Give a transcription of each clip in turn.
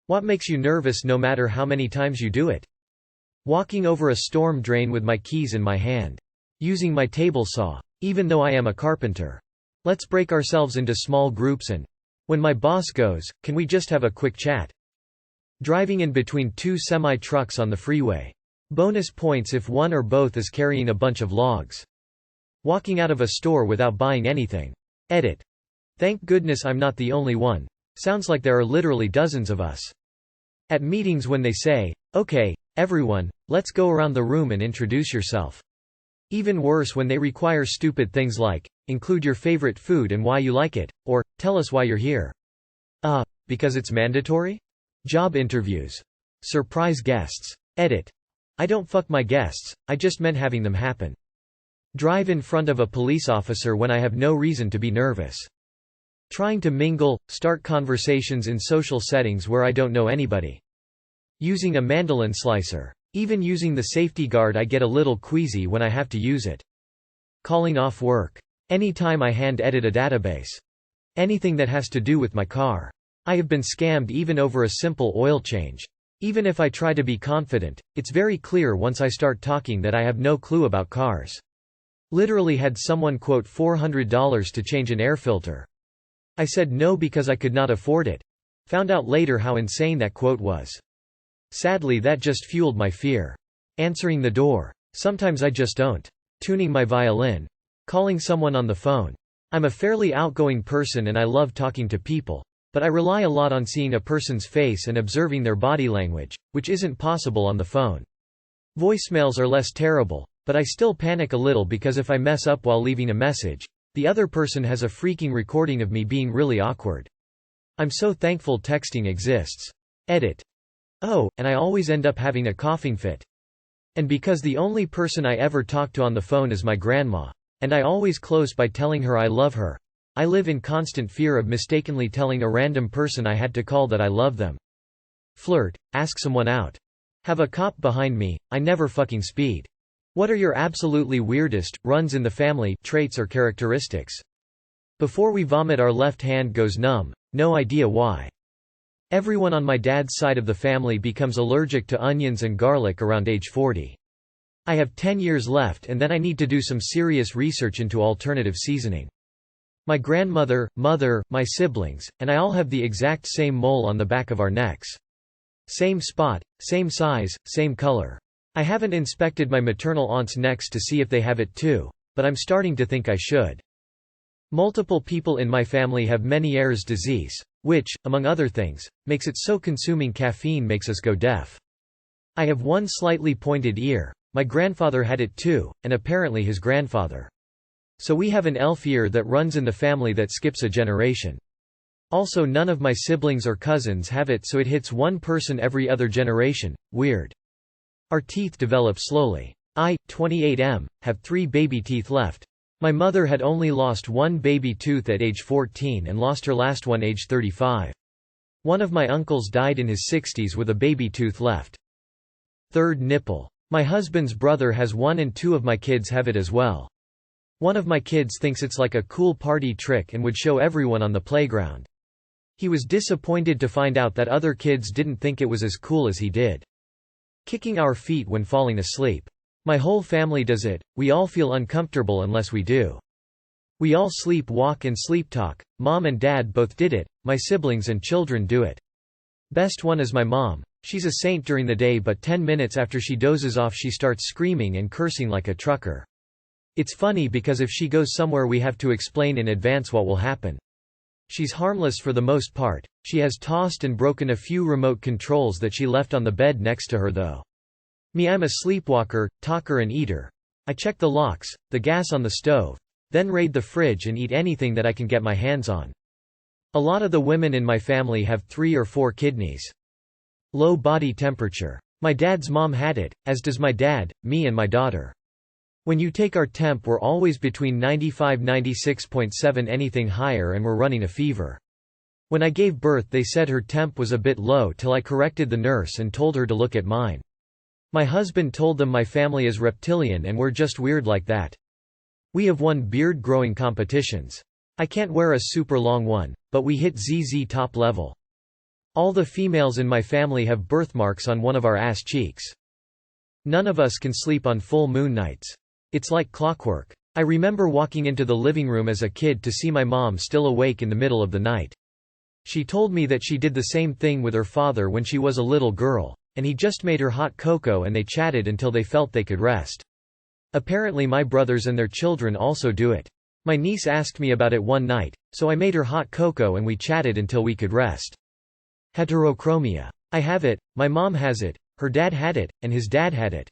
What makes you nervous no matter how many times you do it? Walking over a storm drain with my keys in my hand. Using my table saw. Even though I am a carpenter. Let's break ourselves into small groups and when my boss goes, can we just have a quick chat? Driving in between two semi-trucks on the freeway. Bonus points if one or both is carrying a bunch of logs. Walking out of a store without buying anything. Edit. Thank goodness I'm not the only one. Sounds like there are literally dozens of us. At meetings when they say, "Okay, everyone, let's go around the room and introduce yourself." Even worse when they require stupid things like, include your favorite food and why you like it, or, tell us why you're here. Because it's mandatory? Job interviews. Surprise guests. Edit. I don't fuck my guests, I just meant having them happen. Drive in front of a police officer when I have no reason to be nervous. Trying to mingle, start conversations in social settings where I don't know anybody. Using a mandolin slicer. Even using the safety guard I get a little queasy when I have to use it. Calling off work. Anytime I hand edit a database. Anything that has to do with my car. I have been scammed even over a simple oil change. Even if I try to be confident, it's very clear once I start talking that I have no clue about cars. Literally had someone quote $400 to change an air filter. I said no because I could not afford it. Found out later how insane that quote was. Sadly that just fueled my fear. Answering the door. Sometimes I just don't. Tuning my violin. Calling someone on the phone. I'm a fairly outgoing person and I love talking to people, but I rely a lot on seeing a person's face and observing their body language, which isn't possible on the phone. Voicemails are less terrible, but I still panic a little because if I mess up while leaving a message, the other person has a freaking recording of me being really awkward. I'm so thankful texting exists. Edit. Oh, and I always end up having a coughing fit. And because the only person I ever talk to on the phone is my grandma, and I always close by telling her I love her, I live in constant fear of mistakenly telling a random person I had to call that I love them. Flirt, ask someone out. Have a cop behind me, I never fucking speed. What are your absolutely weirdest, runs in the family, traits or characteristics? Before we vomit our left hand goes numb, no idea why. Everyone on my dad's side of the family becomes allergic to onions and garlic around age 40. I have 10 years left and then I need to do some serious research into alternative seasoning. My grandmother, mother, my siblings, and I all have the exact same mole on the back of our necks. Same spot, same size, same color. I haven't inspected my maternal aunt's necks to see if they have it too, but I'm starting to think I should. Multiple people in my family have Meniere's disease, which, among other things, makes it so consuming caffeine makes us go deaf. I have one slightly pointed ear. My grandfather had it too, and apparently his grandfather. So we have an elf ear that runs in the family that skips a generation. Also none of my siblings or cousins have it, so it hits one person every other generation. Weird. Our teeth develop slowly. I, 28M, have 3 baby teeth left. My mother had only lost one baby tooth at age 14 and lost her last one age 35. One of my uncles died in his 60s with a baby tooth left. Third nipple. My husband's brother has one and 2 of my kids have it as well. One of my kids thinks it's like a cool party trick and would show everyone on the playground. He was disappointed to find out that other kids didn't think it was as cool as he did. Kicking our feet when falling asleep. My whole family does it, we all feel uncomfortable unless we do. We all sleepwalk and sleep talk, mom and dad both did it, my siblings and children do it. Best one is my mom, she's a saint during the day but 10 minutes after she dozes off she starts screaming and cursing like a trucker. It's funny because if she goes somewhere we have to explain in advance what will happen. She's harmless for the most part, she has tossed and broken a few remote controls that she left on the bed next to her though. Me, I'm a sleepwalker, talker and eater. I check the locks, the gas on the stove, then raid the fridge and eat anything that I can get my hands on. A lot of the women in my family have 3 or 4 kidneys. Low body temperature. My dad's mom had it, as does my dad, me and my daughter. When you take our temp we're always between 95–96.7, anything higher and we're running a fever. When I gave birth they said her temp was a bit low till I corrected the nurse and told her to look at mine. My husband told them my family is reptilian and we're just weird like that. We have won beard growing competitions. I can't wear a super long one, but we hit ZZ top level. All the females in my family have birthmarks on one of our ass cheeks. None of us can sleep on full moon nights. It's like clockwork. I remember walking into the living room as a kid to see my mom still awake in the middle of the night. She told me that she did the same thing with her father when she was a little girl, and he just made her hot cocoa and they chatted until they felt they could rest. Apparently my brothers and their children also do it. My niece asked me about it one night, so I made her hot cocoa and we chatted until we could rest. Heterochromia. I have it, my mom has it, her dad had it, and his dad had it.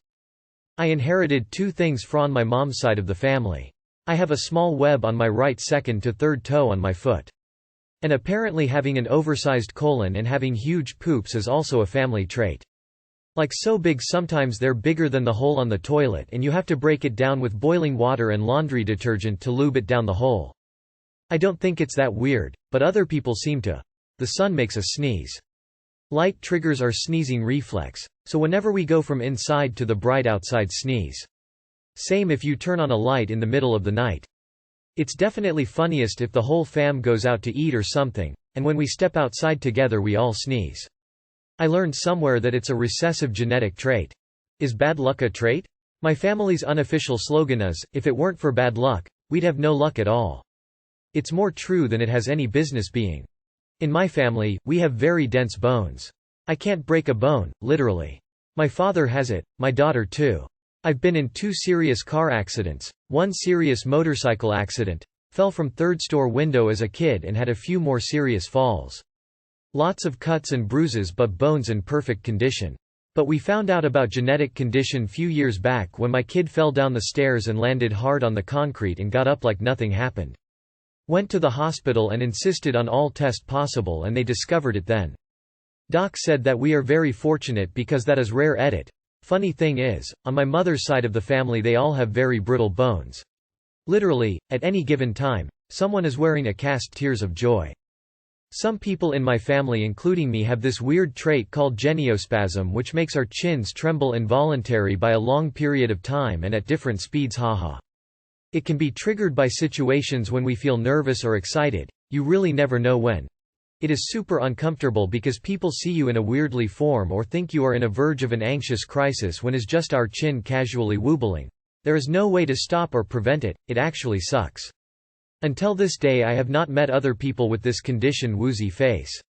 I inherited two things from my mom's side of the family. I have a small web on my right second to third toe on my foot. And apparently having an oversized colon and having huge poops is also a family trait. Like so big sometimes they're bigger than the hole on the toilet and you have to break it down with boiling water and laundry detergent to lube it down the hole. I don't think it's that weird, but other people seem to. The sun makes us sneeze. Light triggers our sneezing reflex, so whenever we go from inside to the bright outside sneeze. Same if you turn on a light in the middle of the night. It's definitely funniest if the whole fam goes out to eat or something, and when we step outside together we all sneeze. I learned somewhere that it's a recessive genetic trait. Is bad luck a trait? My family's unofficial slogan is, if it weren't for bad luck, we'd have no luck at all. It's more true than it has any business being. In my family, we have very dense bones. I can't break a bone, literally. My father has it, my daughter too. I've been in 2 serious car accidents, 1 serious motorcycle accident, fell from 3rd store window as a kid and had a few more serious falls. Lots of cuts and bruises but bones in perfect condition. But we found out about genetic condition few years back when my kid fell down the stairs and landed hard on the concrete and got up like nothing happened. Went to the hospital and insisted on all tests possible and they discovered it then. Doc said that we are very fortunate because that is rare. Funny thing is, on my mother's side of the family they all have very brittle bones. Literally, at any given time, someone is wearing a cast tears of joy. Some people in my family including me have this weird trait called geniospasm which makes our chins tremble involuntarily by a long period of time and at different speeds. Haha. It can be triggered by situations when we feel nervous or excited, you really never know when. It is super uncomfortable because people see you in a weirdly form or think you are in a verge of an anxious crisis when is just our chin casually wobbling. There is no way to stop or prevent it, it actually sucks. Until this day I have not met other people with this condition woozy face.